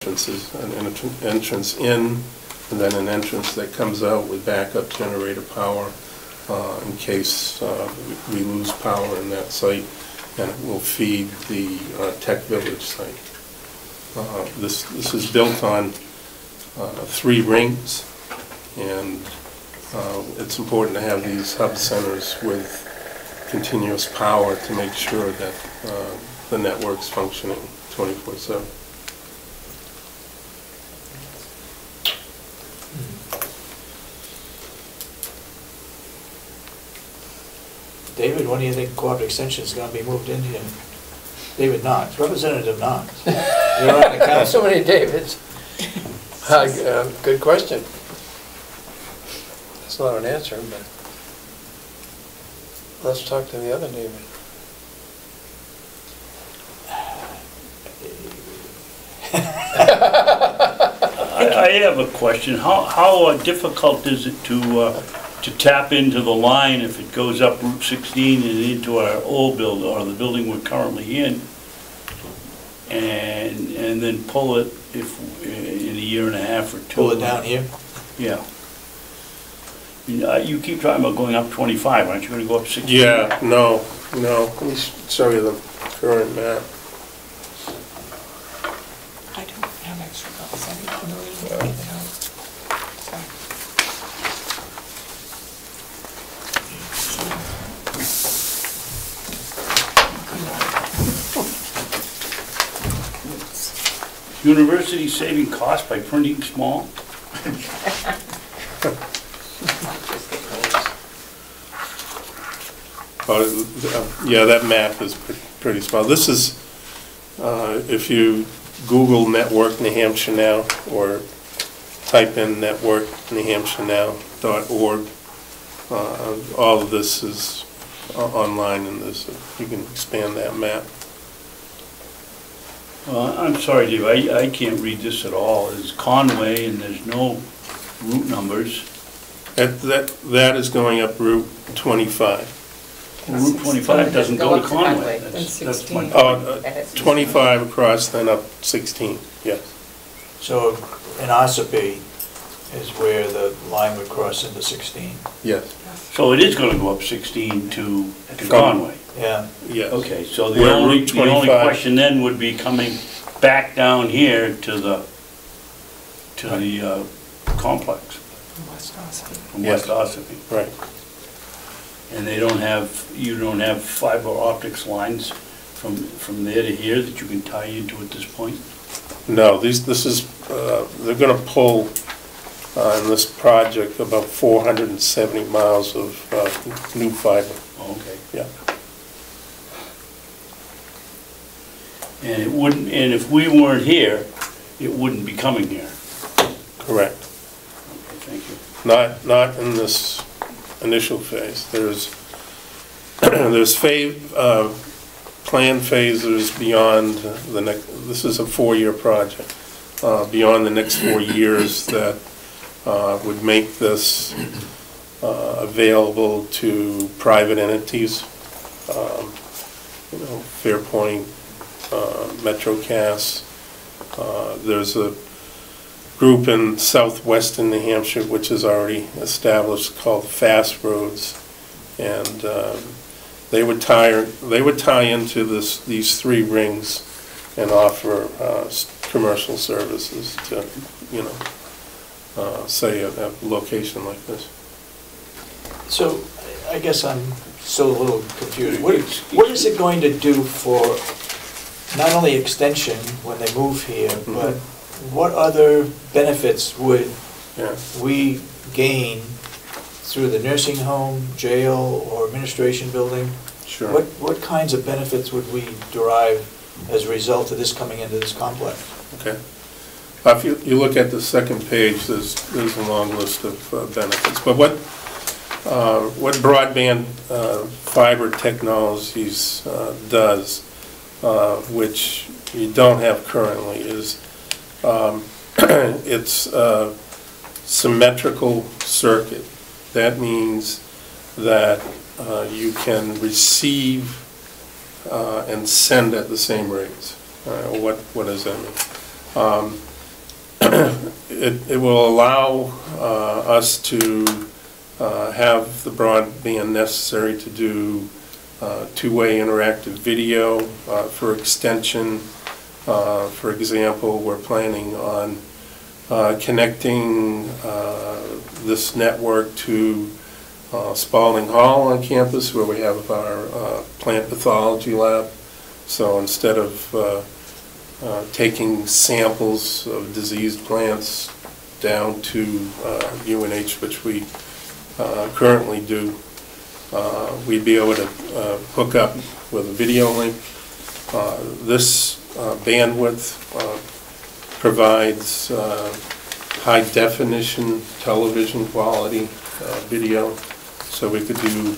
entrance in, and then an entrance that comes out with backup generator power in case we lose power in that site, and it will feed the Tech Village site. This is built on 3 rings, and it's important to have these hub centers with continuous power to make sure that the network's functioning 24/7. David, when do you think Co-op Extension is going to be moved in here? David Knox, Representative Knox. You're on the council. So many Davids. Good question. That's not an answer, but let's talk to the other David. I have a question. How difficult is it to tap into the line if it goes up Route 16 and into our old building, or the building we're currently in, and then pull it in a year and a half or 2? Pull it down here? Yeah. You keep talking about going up 25. Aren't you going to go up 16? Yeah, no. Let me show you the current map. I don't have extra bills. I need to read it out. University saving costs by printing small? Yeah, that map is pretty small. This is, if you Google Network New Hampshire Now, or type in networknewhampshirenow.org, all of this is online in this. You can expand that map. Well, I'm sorry, Dave, I can't read this at all. It's Conway, and there's no route numbers. That is going up Route 25. Route 25 doesn't go to Conway. That's my point. 25 across, then up 16, yes. So in Ossipee is where the line would cross into 16? Yes. So it is going to go up 16 to Conway? Yeah. Yes. Okay, so the only question then would be coming back down here to the complex. From West Ossipee. From West Ossipee. Right. And you don't have fiber optics lines from there to here that you can tie into at this point? No, they're going to pull in this project about 470 miles of new fiber. Oh, okay. Yeah. And it wouldn't, and if we weren't here, it wouldn't be coming here. Correct. Okay, thank you. Not in this initial phase. There's planned phases beyond the next. This is a 4-year project. Beyond the next 4 years that would make this available to private entities. Fairpoint, MetroCast. There's a group in southwestern New Hampshire which is already established called Fast Roads, and they would tie into these 3 rings and offer commercial services to say a location like this. So I guess I'm still a little confused. What is it going to do for not only extension when they move here, but what other benefits would we gain through the nursing home, jail, or administration building? Sure. What kinds of benefits would we derive as a result of this coming into this complex? Okay. If you look at the second page, there's a long list of benefits. But what broadband fiber technologies does, which you don't have currently, is it's a symmetrical circuit. That means that you can receive and send at the same rates. What does that mean? It will allow us to have the broadband necessary to do two-way interactive video for extension. For example, we're planning on connecting this network to Spalding Hall on campus, where we have our plant pathology lab. So instead of taking samples of diseased plants down to UNH, which we currently do, we'd be able to hook up with a video link. This bandwidth provides high definition television quality video, so we could do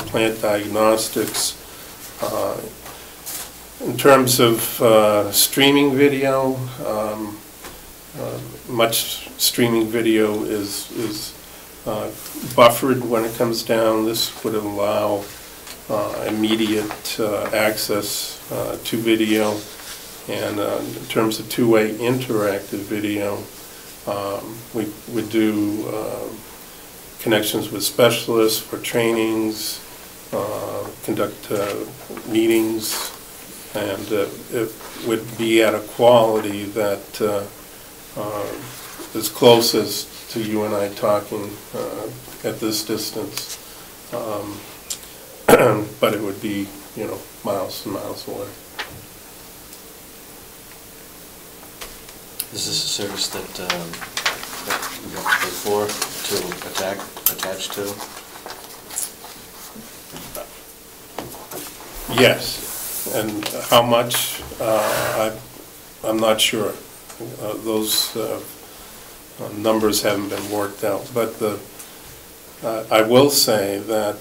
plant diagnostics. In terms of streaming video, much streaming video is buffered when it comes down. This would allow immediate access to video. And in terms of two-way interactive video, we would do connections with specialists for trainings, conduct meetings, and it would be at a quality that is closest to you and I talking at this distance, but it would be, you know, miles and miles away. Is this a service that you have to pay for to attach to? Yes, and how much, I'm not sure. Those numbers haven't been worked out, but I will say that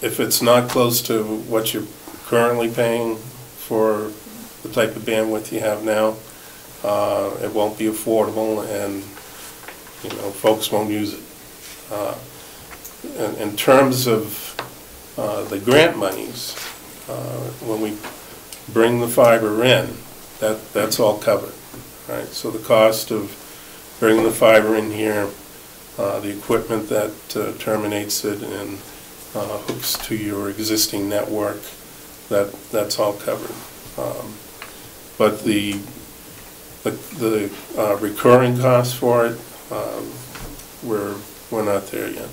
if it's not close to what you're currently paying for the type of bandwidth you have now, it won't be affordable, and you know, folks won't use it. In terms of the grant monies, when we bring the fiber in, that's all covered, right? So the cost of bringing the fiber in here, the equipment that terminates it and hooks to your existing network, that's all covered. But the recurring costs for it, we're not there yet.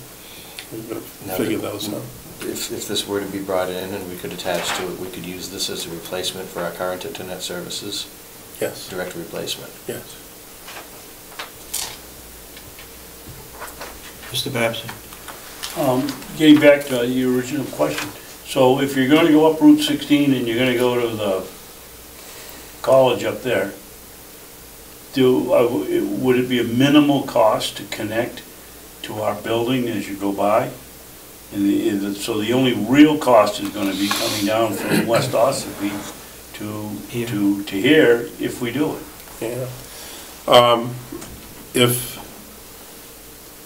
We've got to figure those out. If this were to be brought in and we could attach to it, we could use this as a replacement for our current internet services? Yes. Direct replacement? Yes. Mr. Babson? Getting back to your original question, so if you're going to go up Route 16 and you're going to go to the college up there, would it be a minimal cost to connect to our building as you go by? So the only real cost is going to be coming down from West Ossipee to here if we do it. Yeah.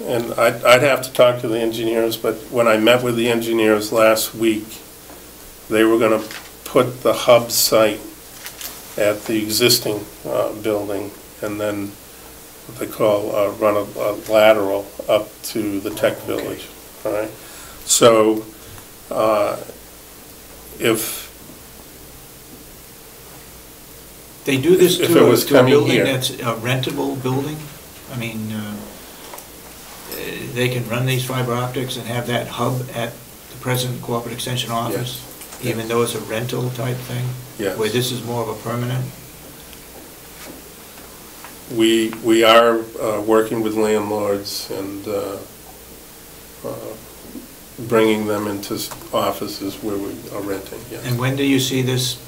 And I'd have to talk to the engineers, but when I met with the engineers last week, they were going to put the hub site at the existing building, and then what they call run a lateral up to the tech village. All right. So if They do this If to it was a coming building here. that's a rentable building? I mean, they can run these fiber optics and have that hub at the present Cooperative Extension office? Yes. Even though it's a rental type thing? Yes. Where this is more of a permanent? we are working with landlords and bringing them into offices where we are renting, yes. And when do you see this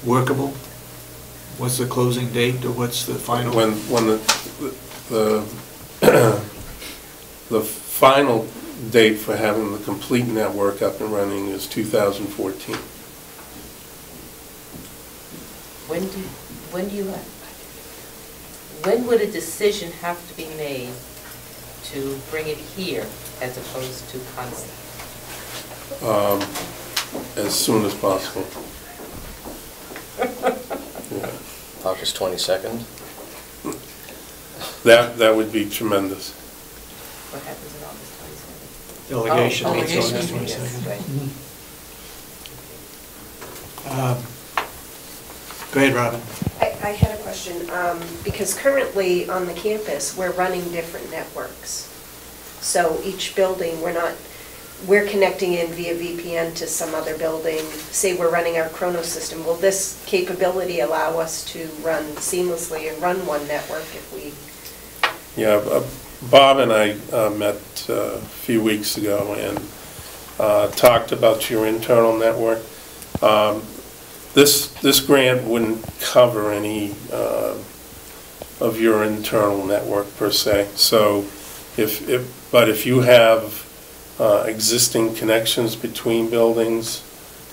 workable? What's the closing date, or what's the final? When the final date for having the complete network up and running is 2014. When would a decision have to be made to bring it here as opposed to Constance? As soon as possible. Yeah. August 22nd? That would be tremendous. What happens in August 27th? Delegation Oh, meets delegation August meeting, yes, 22nd. right. Go ahead, Robin. I had a question, because currently on the campus, we're running different networks. So each building, we're connecting in via VPN to some other building. Say we're running our Chronos system. Will this capability allow us to run seamlessly and run one network if we? Yeah, Bob and I met a few weeks ago and talked about your internal network. This grant wouldn't cover any of your internal network per se. So, but if you have existing connections between buildings,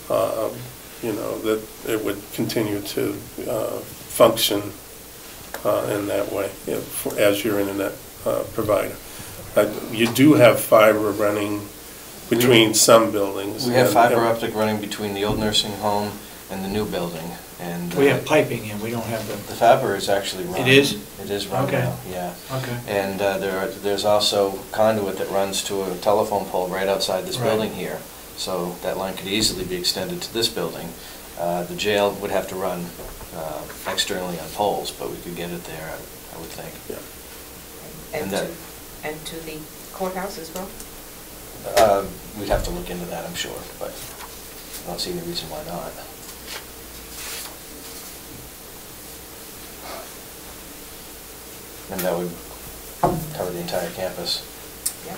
that it would continue to function in that way as your internet provider. You do have fiber running between some buildings. We have fiber optic running between the old nursing home and the new building, and We have piping in, we don't have the fiber is actually run. It is? It is run Okay. now, yeah. Okay. And there's also conduit that runs to a telephone pole right outside this Right. building here. So that line could easily be extended to this building. The jail would have to run externally on poles, but we could get it there, I would think. Yeah. And to the courthouse as well? We'd have to look into that, I'm sure, but I don't see any reason why not. And that would cover the entire campus. Yeah.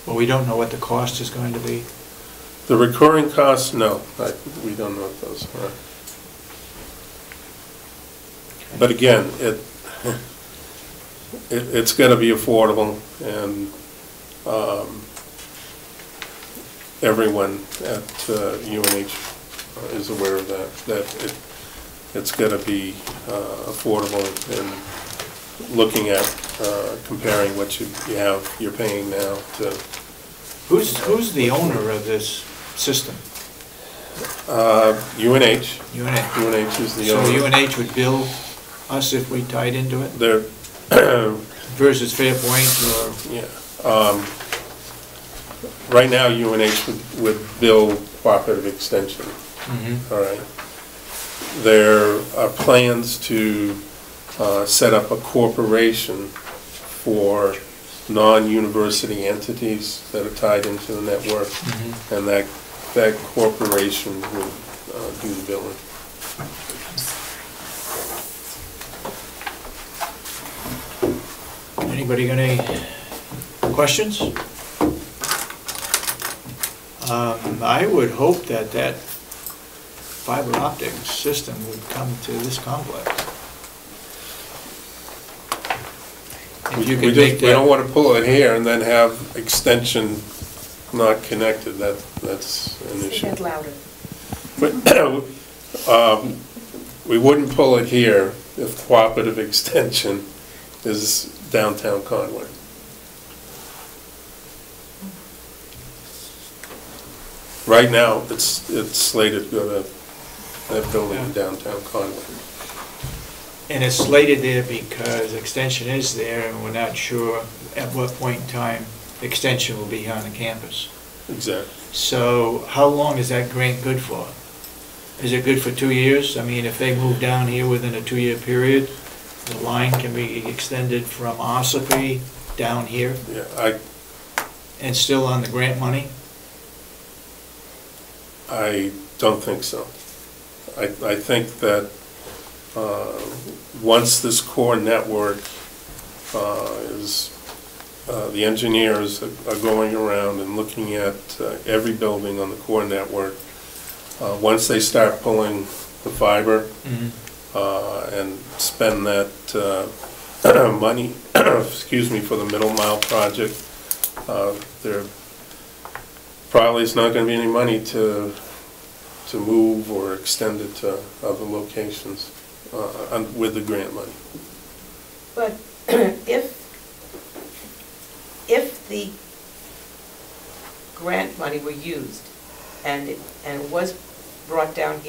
Well, we don't know what the cost is going to be. The recurring costs, no, we don't know what those are. But again, it's got to be affordable, and everyone at UNH is aware of that it's got to be affordable, and looking at comparing what you're paying now to. Who's the owner of this system? UNH. UNH. UNH is the So owner. UNH would bill us if we tied into it They're, versus Fairpoint or? yeah. Right now, UNH would bill cooperative extension. Mhm. All right. There are plans to set up a corporation for non-university entities that are tied into the network, Mhm. and that corporation would do the billing. Anybody got any questions? I would hope that fiber optic system would come to this complex. If you could make We don't that, want to pull it here and then have extension not connected. That's an Say issue. that louder. But we wouldn't pull it here if cooperative extension is downtown Conway. Right now, it's slated to go to that building in downtown Conway. and it's slated there because extension is there and we're not sure at what point in time extension will be on the campus. Exactly. So how long is that grant good for? Is it good for 2 years? I mean, if they move down here within a 2-year period, the line can be extended from Ossipee down here Yeah, and still on the grant money? I don't think so. I think that once this core network the engineers are going around and looking at every building on the core network. Once they start pulling the fiber and spend that money, excuse me, for the middle mile project, there probably is not going to be any money to move or extend it to other locations with the grant money. But if the grant money were used and it was brought down